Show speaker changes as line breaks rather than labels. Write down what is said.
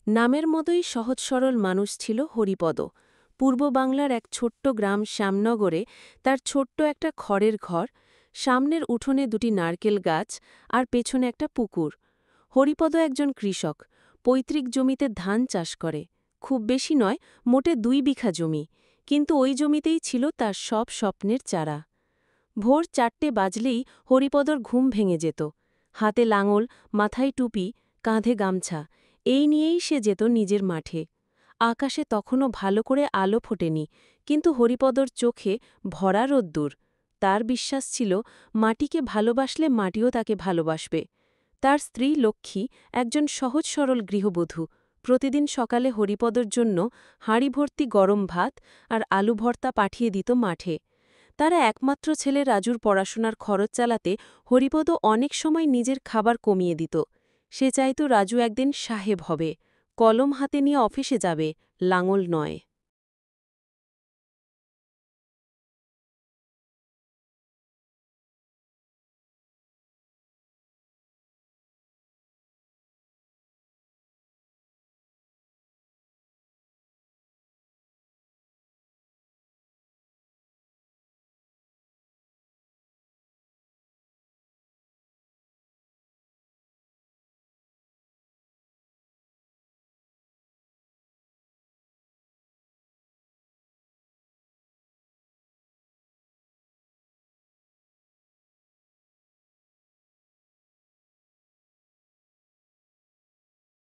নামের মতোই সহজ সরল মানুষ ছিল হরিপদ। পূর্ব বাংলার এক ছোট্ট গ্রাম শ্যামনগরে তার ছোট্ট একটা খড়ের ঘর, সামনের উঠোনে দুটি নারকেল গাছ আর পেছনে একটা পুকুর। হরিপদ একজন কৃষক, পৈতৃক জমিতে ধান চাষ করে। খুব বেশি নয়, মোটে 2 বিঘা জমি, কিন্তু ওই জমিতেই ছিল তার সব স্বপ্নের চারা। ভোর 4টে বাজলেই হরিপদর ঘুম ভেঙে যেত। হাতে লাঙল, মাথায় টুপি, কাঁধে গামছা, এই নিয়েই সে যেত নিজের মাঠে। আকাশে তখনও ভালো করে আলো ফোটেনি, কিন্তু হরিপদর চোখে ভরা রোদ্দুর। তার বিশ্বাস ছিল, মাটিকে ভালোবাসলে মাটিও তাকে ভালোবাসবে। তার স্ত্রী লক্ষ্মী একজন সহজ সরল গৃহবধূ। প্রতিদিন সকালে হরিপদর জন্য হাঁড়ি ভর্তি গরম ভাত আর আলু ভর্তা পাঠিয়ে দিত মাঠে। তারা একমাত্র ছেলে রাজুর পড়াশোনার খরচ চালাতে হরিপদ অনেক সময় নিজের খাবার কমিয়ে দিত। সে চাইত রাজু একদিন সাহেব হবে, কলম হাতে নিয়ে অফিসে যাবে, লাঙল নয়।